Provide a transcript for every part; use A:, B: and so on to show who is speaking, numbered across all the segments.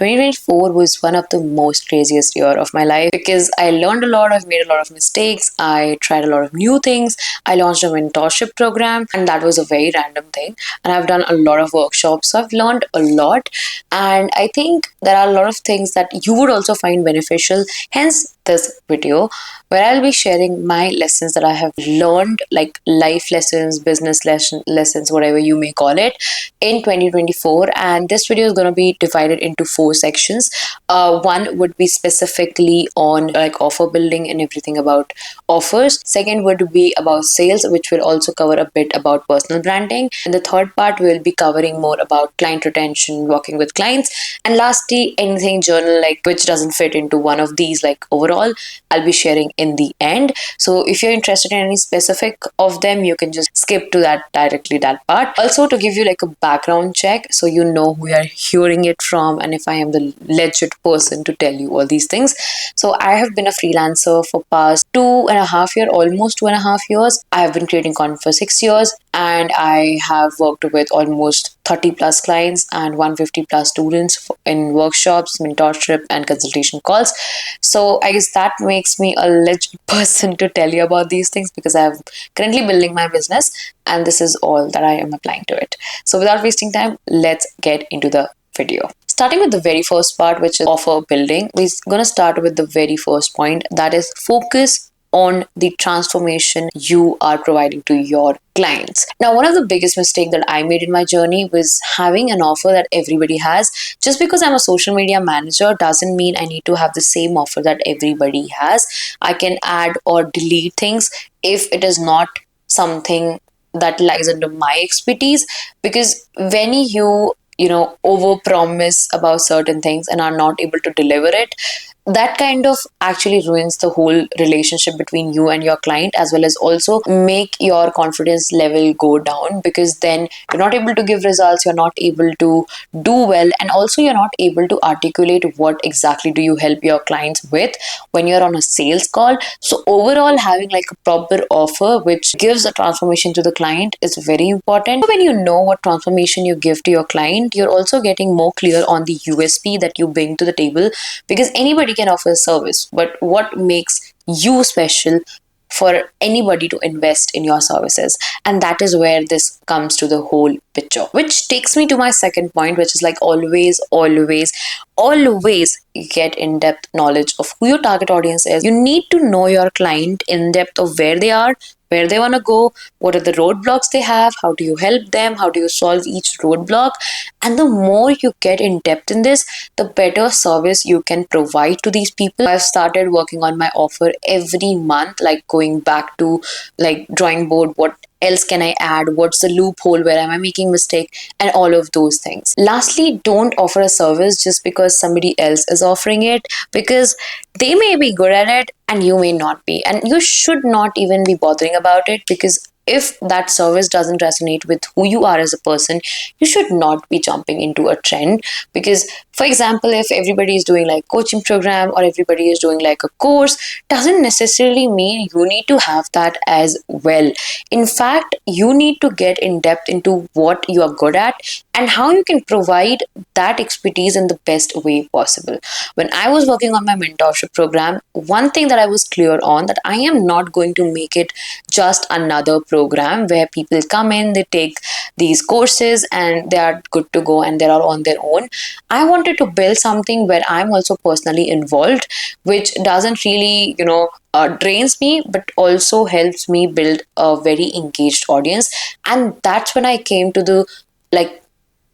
A: 2024 was one of the most craziest year of my life because I learned a lot, I've made a lot of mistakes, I tried a lot of new things, I launched a mentorship program, and that was a very random thing. And I've done a lot of workshops, so I've learned a lot. And I think there are a lot of things that you would also find beneficial, hence this video where I'll be sharing my lessons that I have learned, like life lessons, business lessons, whatever you may call it, in 2024. And this video is going to be divided into four sections. One would be specifically on like offer building and everything about offers. Second would be about sales, which will also cover a bit about personal branding. And the third part will be covering more about client retention, working with clients. And lastly, anything journal like which doesn't fit into one of these, like overall, I'll be sharing in the end. So if you're interested in any specific of them, you can just skip to that part. Also, to give you like a background check so you know who you're hearing it from and if I am the legit person to tell you all these things. So I have been a freelancer for past 2.5 years, almost 2.5 years. I have been creating content for 6 years, and I have worked with almost 30 plus clients and 150 plus students in workshops, mentorship, and consultation calls. So I guess that makes me a legit person to tell you about these things because I'm currently building my business and this is all that I am applying to it. So without wasting time, let's get into the video. Starting with the very first part, which is offer building, we're going to start with the very first point, that is focus on the transformation you are providing to your clients. Now, one of the biggest mistakes that I made in my journey was having an offer that everybody has. Just because I'm a social media manager doesn't mean I need to have the same offer that everybody has. I can add or delete things if it is not something that lies under my expertise, because when you over promise about certain things and are not able to deliver it, that kind of actually ruins the whole relationship between you and your client, as well as also make your confidence level go down, because then you're not able to give results, you're not able to do well, and also you're not able to articulate what exactly do you help your clients with when you're on a sales call. So overall, having like a proper offer which gives a transformation to the client is very important. When you know what transformation you give to your client, you're also getting more clear on the USP that you bring to the table, because anybody can offer a service, but what makes you special for anybody to invest in your services? And that is where this comes to the whole picture, which takes me to my second point, which is like always get in-depth knowledge of who your target audience is. You need to know your client in depth of where they are, where they want to go, what are the roadblocks they have, how do you help them, how do you solve each roadblock. And the more you get in depth in this, the better service you can provide to these people. I've started working on my offer every month, like going back to like drawing board, what else can I add, what's the loophole, where am I making mistake, and all of those things. Lastly, don't offer a service just because somebody else is offering it, because they may be good at it and you may not be, and you should not even be bothering about it, because if that service doesn't resonate with who you are as a person, you should not be jumping into a trend. Because for example, if everybody is doing like coaching program or everybody is doing like a course, doesn't necessarily mean you need to have that as well. In fact, you need to get in depth into what you are good at and how you can provide that expertise in the best way possible. When I was working on my mentorship program, one thing that I was clear on, that I am not going to make it just another program where people come in, they take these courses and they are good to go and they are on their own. I wanted to build something where I'm also personally involved, which doesn't really, drains me, but also helps me build a very engaged audience. And that's when I came to the like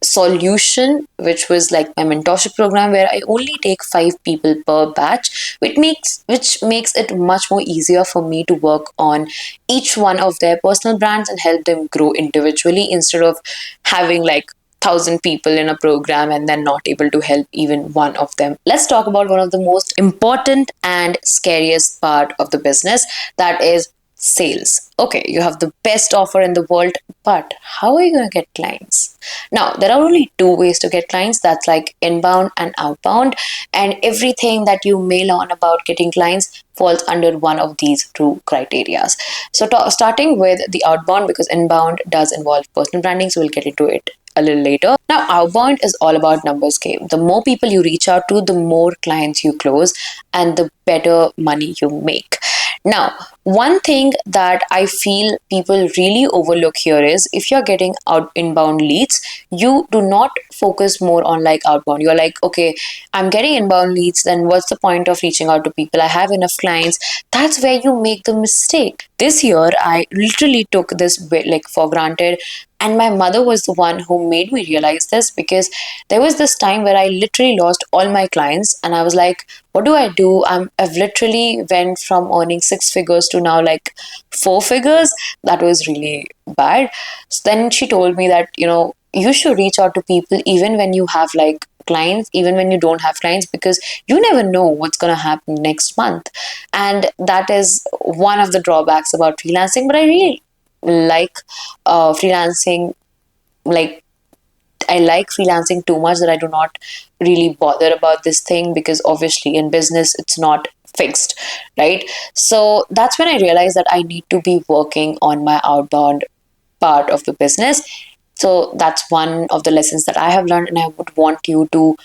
A: solution, which was like my mentorship program, where I only take 5 people per batch, which makes it much more easier for me to work on each one of their personal brands and help them grow individually, instead of having like 1,000 people in a program and then not able to help even one of them. Let's talk about one of the most important and scariest part of the business, that is sales. Okay, you have the best offer in the world, but how are you going to get clients? Now, there are only two ways to get clients, that's like inbound and outbound, and everything that you mail on about getting clients falls under one of these two criterias. So, starting with the outbound, because inbound does involve personal branding, so we'll get into it a little later. Now, outbound is all about numbers game. The more people you reach out to, the more clients you close, and the better money you make. Now, one thing that I feel people really overlook here is if you're getting out inbound leads, you do not focus more on like outbound. You're like, okay, I'm getting inbound leads, then what's the point of reaching out to people? I have enough clients. That's where you make the mistake. This year, I literally took this like for granted, and my mother was the one who made me realize this, because there was this time where I literally lost all my clients, and I was like, what do I do? I've literally went from earning six figures to now like four figures. That was really bad. So then she told me that, you should reach out to people even when you have like clients, even when you don't have clients, because you never know what's going to happen next month. And that is one of the drawbacks about freelancing. But I really like freelancing. Like, I like freelancing too much that I do not really bother about this thing, because obviously in business it's not fixed, right? So that's when I realized that I need to be working on my outbound part of the business. So that's one of the lessons that I have learned, and I would want you to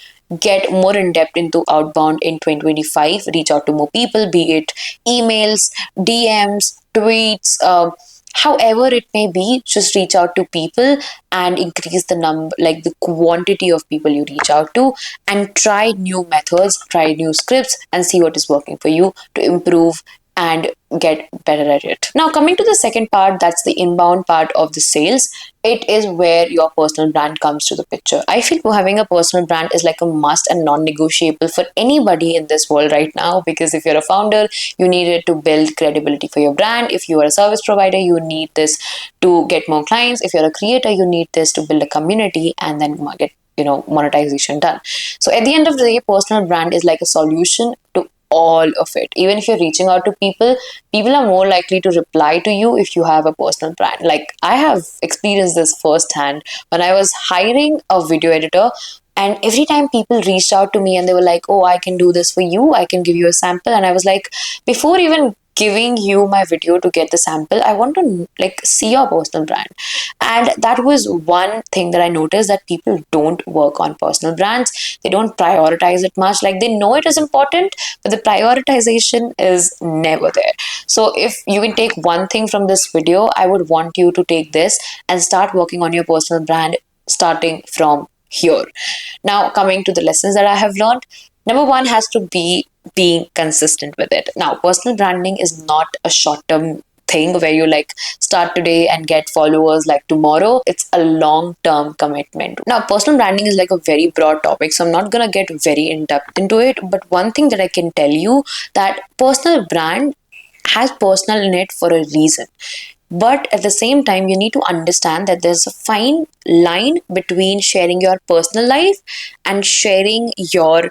A: get more in depth into outbound in 2025. Reach out to more people, be it emails, DMs, tweets, however it may be. Just reach out to people and increase the number, like the quantity of people you reach out to, and try new methods, try new scripts, and see what is working for you to improve and get better at it. Now, coming to the second part, that's the inbound part of the sales. It is where your personal brand comes to the picture. I feel having a personal brand is like a must and non-negotiable for anybody in this world right now, because if you're a founder, you need it to build credibility for your brand. If you are a service provider, you need this to get more clients. If you're a creator, you need this to build a community and then get monetization done. So at the end of the day, personal brand is like a solution to all of it. Even if you're reaching out to people, people are more likely to reply to you if you have a personal brand. Like, I have experienced this firsthand when I was hiring a video editor, and every time people reached out to me and they were like, oh, I can do this for you, I can give you a sample. And I was like, before even giving you my video to get the sample, I want to like see your personal brand. And that was one thing that I noticed, that people don't work on personal brands. They don't prioritize it much. Like, they know it is important, but the prioritization is never there. So if you can take one thing from this video, I would want you to take this and start working on your personal brand starting from here. Now, coming to the lessons that I have learned, number one has to be being consistent with it. Now, personal branding is not a short term thing where you like start today and get followers like tomorrow. It's a long term commitment. Now, personal branding is like a very broad topic, so I'm not gonna get very in depth into it. But one thing that I can tell you, that personal brand has personal in it for a reason. But at the same time, you need to understand that there's a fine line between sharing your personal life and sharing your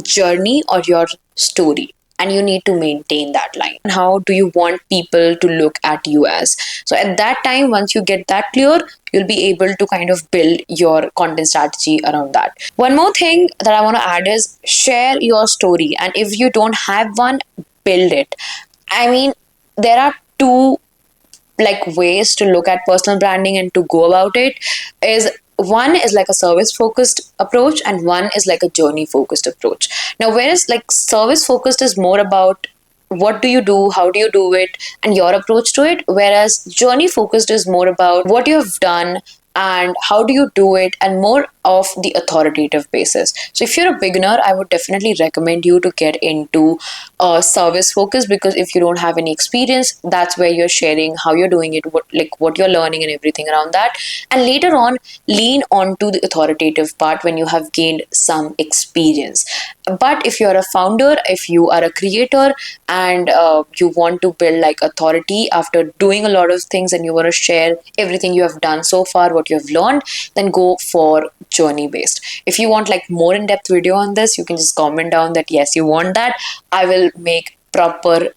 A: journey or your story, and you need to maintain that line. And how do you want people to look at you as? So at that time, once you get that clear, you'll be able to kind of build your content strategy around that. One more thing that I want to add is share your story, and if you don't have one, build it. I mean, there are two like ways to look at personal branding and to go about it. Is one is like a service focused approach, and one is like a journey focused approach. Now, whereas like service focused is more about what do you do, how do you do it, and your approach to it, whereas journey focused is more about what you have done and how do you do it, and more of the authoritative basis. So if you're a beginner, I would definitely recommend you to get into service focus, because if you don't have any experience, that's where you're sharing how you're doing it, what you're learning and everything around that. And later on, lean on to the authoritative part when you have gained some experience. But if you're a founder, if you are a creator, and you want to build like authority after doing a lot of things, and you want to share everything you have done so far, what you have learned, then go for journey based. If you want like more in-depth video on this, you can just comment down that yes, you want that. I will make proper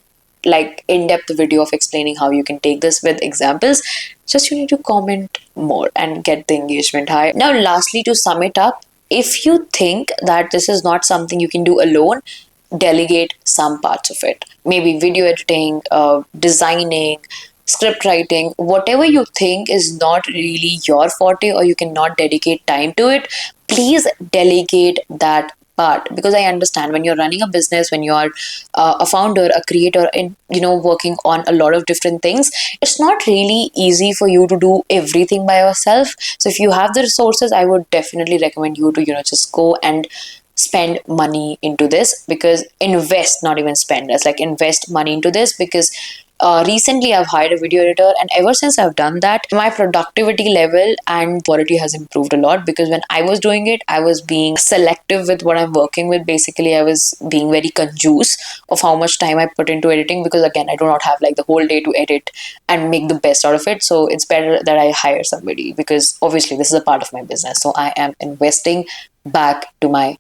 A: like in-depth video of explaining how you can take this with examples. Just you need to comment more and get the engagement high. Now, lastly, to sum it up, if you think that this is not something you can do alone, delegate some parts of it. Maybe video editing, designing, script writing, whatever you think is not really your forte or you cannot dedicate time to it, please delegate that part. Because I understand when you're running a business, when you're a founder, a creator, and working on a lot of different things, it's not really easy for you to do everything by yourself. So if you have the resources, I would definitely recommend you to just go and spend money into this. Because invest, not even spend, it's like invest money into this. Because recently I've hired a video editor, and ever since I've done that, my productivity level and quality has improved a lot. Because when I was doing it, I was being selective with what I'm working with. Basically, I was being very conscious of how much time I put into editing, because again, I do not have like the whole day to edit and make the best out of it. So it's better that I hire somebody, because obviously this is a part of my business, so I am investing back to my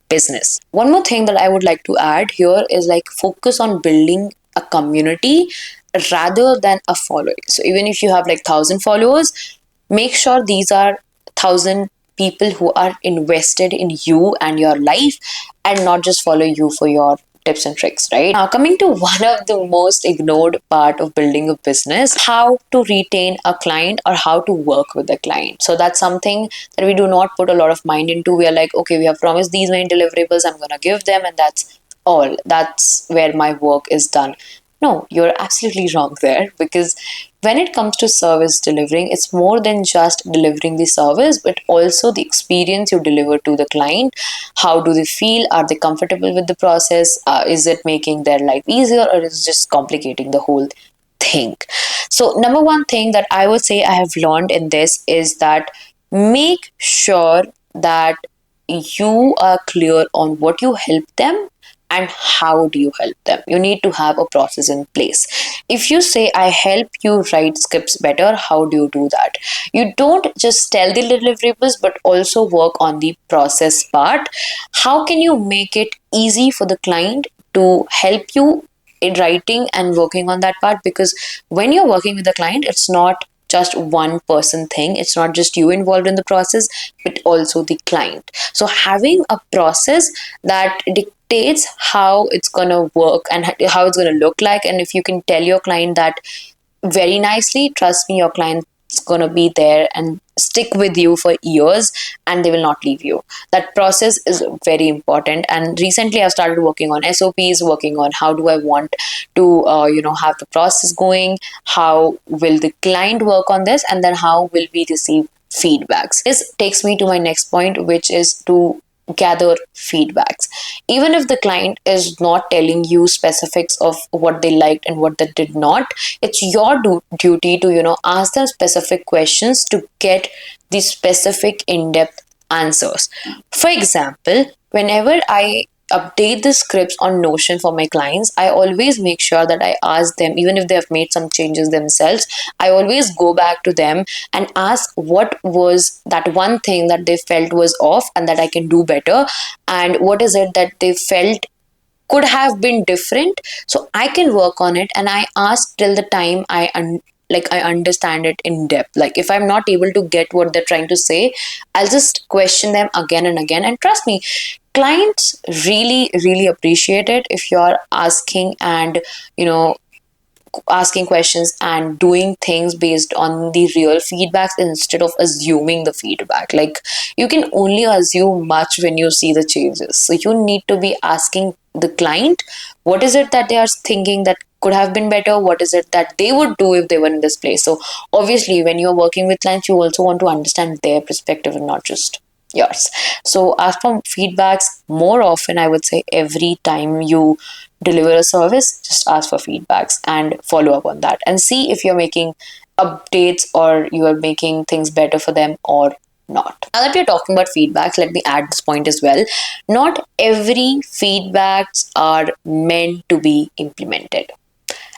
A: business. One more thing that I would like to add here is like focus on building a community rather than a following. So even if you have like 1,000 followers, make sure these are 1,000 people who are invested in you and your life, and not just follow you for your tips and tricks, right? Now, coming to one of the most ignored part of building a business, how to retain a client or how to work with a client. So that's something that we do not put a lot of mind into. We are like, okay, we have promised these many deliverables, I'm going to give them, and that's all. That's where my work is done. No, you're absolutely wrong there. Because when it comes to service delivering, it's more than just delivering the service, but also the experience you deliver to the client. How do they feel? Are they comfortable with the process? Is it making their life easier, or is it just complicating the whole thing? So, number one thing that I would say I have learned in this is that make sure that you are clear on what you help them and how do you help them. You need to have a process in place. If you say, I help you write scripts better, how do you do that? You don't just tell the deliverables, but also work on the process part. How can you make it easy for the client to help you in writing and working on that part? Because when you're working with the client, it's not just one person thing. It's not just you involved in the process, but also the client. So having a process that dictates how it's going to work and how it's going to look like, and if you can tell your client that very nicely, trust me, your client's going to be there and stick with you for years, and they will not leave you. That process is very important. And recently I've started working on SOPs, working on how do I want to have the process going, how will the client work on this, and then how will we receive feedbacks. This takes me to my next point, which is to gather feedbacks. Even if the client is not telling you specifics of what they liked and what they did not, it's your duty to ask them specific questions to get the specific in-depth answers. For example, whenever I update the scripts on Notion for my clients, I always make sure that I ask them, even if they have made some changes themselves, I always go back to them and ask what was that one thing that they felt was off and that I can do better, and what is it that they felt could have been different, so I can work on it. And I ask till the time I understand it in depth. Like if I'm not able to get what they're trying to say, I'll just question them again and again. And trust me, clients really, really appreciate it if you're asking and asking questions and doing things based on the real feedbacks instead of assuming the feedback. Like you can only assume much when you see the changes. So you need to be asking the client what is it that they are thinking that could have been better, what is it that they would do if they were in this place. So obviously when you're working with clients, you also want to understand their perspective and not just yours. So ask for feedbacks more often. I would say every time you deliver a service, just ask for feedbacks and follow up on that and see if you're making updates or you are making things better for them or not. Now that we're talking about feedbacks, let me add this point as well. Not every feedbacks are meant to be implemented.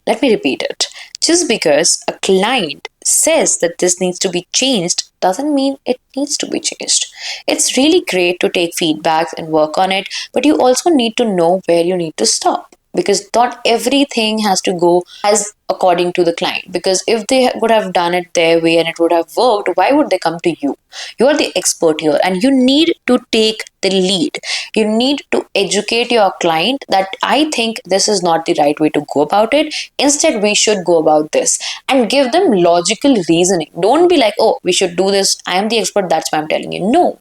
A: Let me repeat it. Just because a client says that this needs to be changed doesn't mean it needs to be changed. It's really great to take feedbacks and work on it, but you also need to know where you need to stop. because not everything has to go as according to the client. Because if they would have done it their way and it would have worked, why would they come to you? You are the expert here, and you need to take the lead. You need to educate your client that I think this is not the right way to go about it. Instead, we should go about this, and give them logical reasoning. Don't be like, oh, we should do this. I am the expert. That's why I'm telling you. No,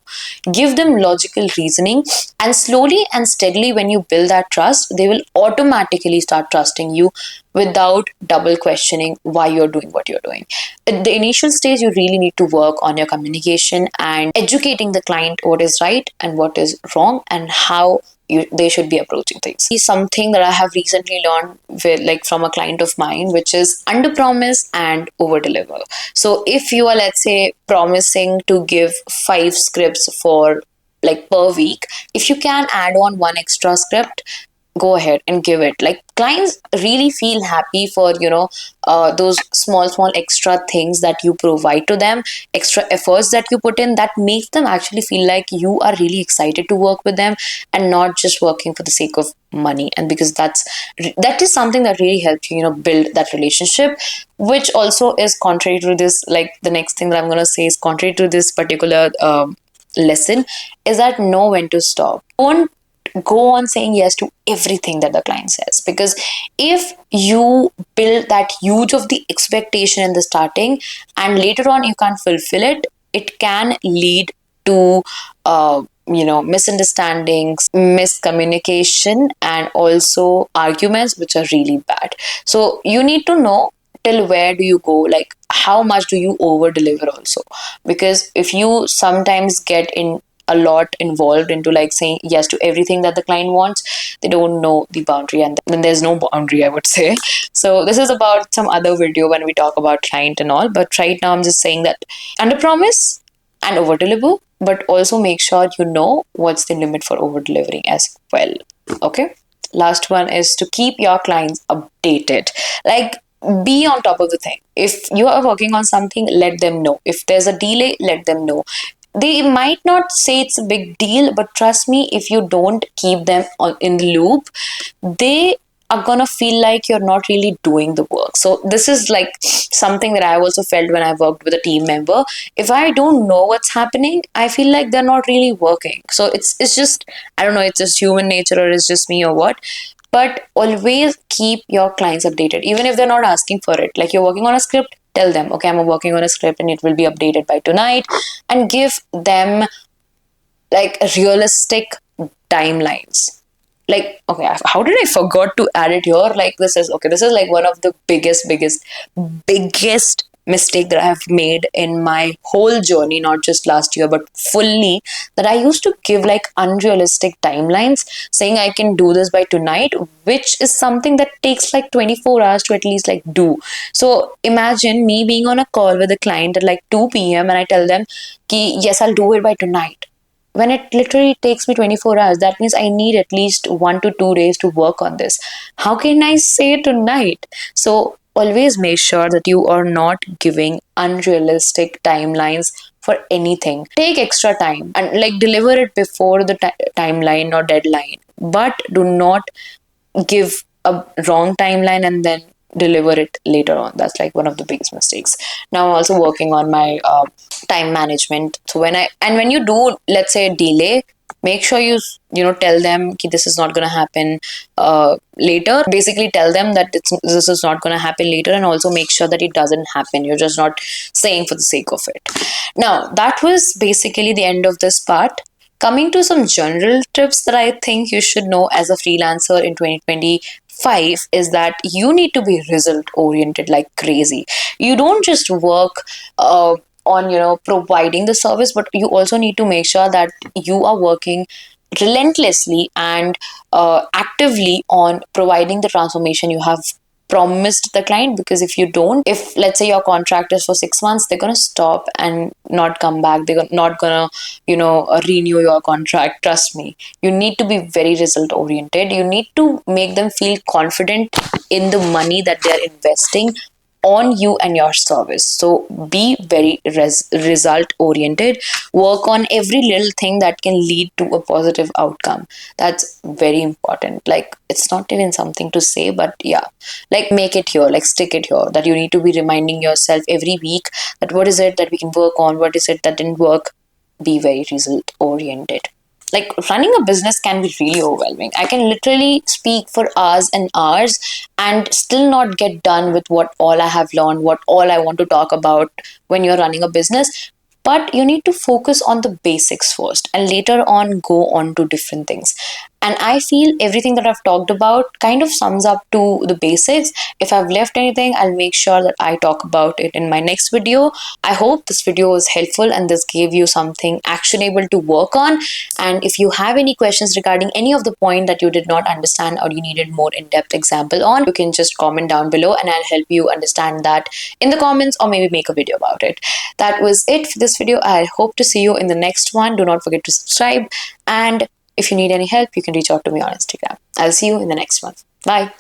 A: give them logical reasoning, and slowly and steadily, when you build that trust, they will automatically start trusting you without double questioning why you're doing what you're doing. At the initial stage, you really need to work on your communication and educating the client what is right and what is wrong, and how they should be approaching things. It's something that I have recently learned with, like, from a client of mine, which is under promise and over deliver. So if you are, let's say, promising to give 5 scripts for, like, per week, if you can add on one extra script, go ahead and give it. Like, clients really feel happy for, those small extra things that you provide to them, extra efforts that you put in, that makes them actually feel like you are really excited to work with them, and not just working for the sake of money. And because that is something that really helps you, build that relationship, which also is contrary to this. Like, the next thing that I'm going to say is contrary to this particular lesson, is that know when to stop. Don't go on saying yes to everything that the client says, because if you build that huge of the expectation in the starting, and later on you can't fulfill it, it can lead to misunderstandings, miscommunication, and also arguments, which are really bad. So you need to know till where do you go, like how much do you over deliver also. Because if you sometimes get in a lot involved into, like, saying yes to everything that the client wants, they don't know the boundary, and then there's no boundary, I would say. So this is about some other video when we talk about client and all, but right now I'm just saying that under promise and over deliver, but also make sure you know what's the limit for over delivering as well. Okay, last one is to keep your clients updated. Like, be on top of the thing. If you are working on something, let them know. If there's a delay, let them know. They might not say it's a big deal, but trust me, if you don't keep them in the loop, they are gonna feel like you're not really doing the work. So this is like something that I also felt when I worked with a team member. If I don't know what's happening, I feel like they're not really working. So it's just, I don't know, it's just human nature, or it's just me, or what. But always keep your clients updated, even if they're not asking for it. Like, you're working on a script, tell them, okay, I'm working on a script and it will be updated by tonight, and give them, like, realistic timelines. Like, okay, how did I forgot to add it here? Like, this is like one of the biggest mistake that I have made in my whole journey, not just last year, but fully, that I used to give, like, unrealistic timelines, saying I can do this by tonight, which is something that takes like 24 hours to at least, like, do. So imagine me being on a call with a client at like 2 p.m. and I tell them, yes, I'll do it by tonight, when it literally takes me 24 hours. That means I need at least 1 to 2 days to work on this. How can I say tonight? So always make sure that you are not giving unrealistic timelines for anything. Take extra time and, like, deliver it before the timeline or deadline, but do not give a wrong timeline and then deliver it later on. That's like one of the biggest mistakes. Now I'm also working on my time management. So when you do, let's say, delay, make sure you tell them this is not going to happen later. Basically tell them that this is not going to happen later, and also make sure that it doesn't happen. You're just not saying for the sake of it. Now that was basically the end of this part. Coming to some general tips that I think you should know as a freelancer in 2025 is that you need to be result oriented like crazy. You don't just work on providing the service, but you also need to make sure that you are working relentlessly and actively on providing the transformation you have promised the client. Because if you don't, if let's say your contract is for 6 months, they're going to stop and not come back. They're not going to renew your contract. Trust me, you need to be very result oriented. You need to make them feel confident in the money that they're investing on you and your service. So be very result oriented. Work on every little thing that can lead to a positive outcome. That's very important. Like, it's not even something to say, but yeah, like, make it here, like, stick it here, that you need to be reminding yourself every week that what is it that we can work on, what is it that didn't work. Be very result oriented. Like, running a business can be really overwhelming. I can literally speak for hours and hours and still not get done with what all I have learned, what all I want to talk about when you're running a business. But you need to focus on the basics first and later on go on to different things. And I feel everything that I've talked about kind of sums up to the basics. If I've left anything, I'll make sure that I talk about it in my next video. I hope this video was helpful and this gave you something actionable to work on. And if you have any questions regarding any of the point that you did not understand or you needed more in-depth example on, you can just comment down below and I'll help you understand that in the comments or maybe make a video about it. That was it for this video. I hope to see you in the next one. Do not forget to subscribe, and if you need any help, you can reach out to me on Instagram. I'll see you in the next one. Bye.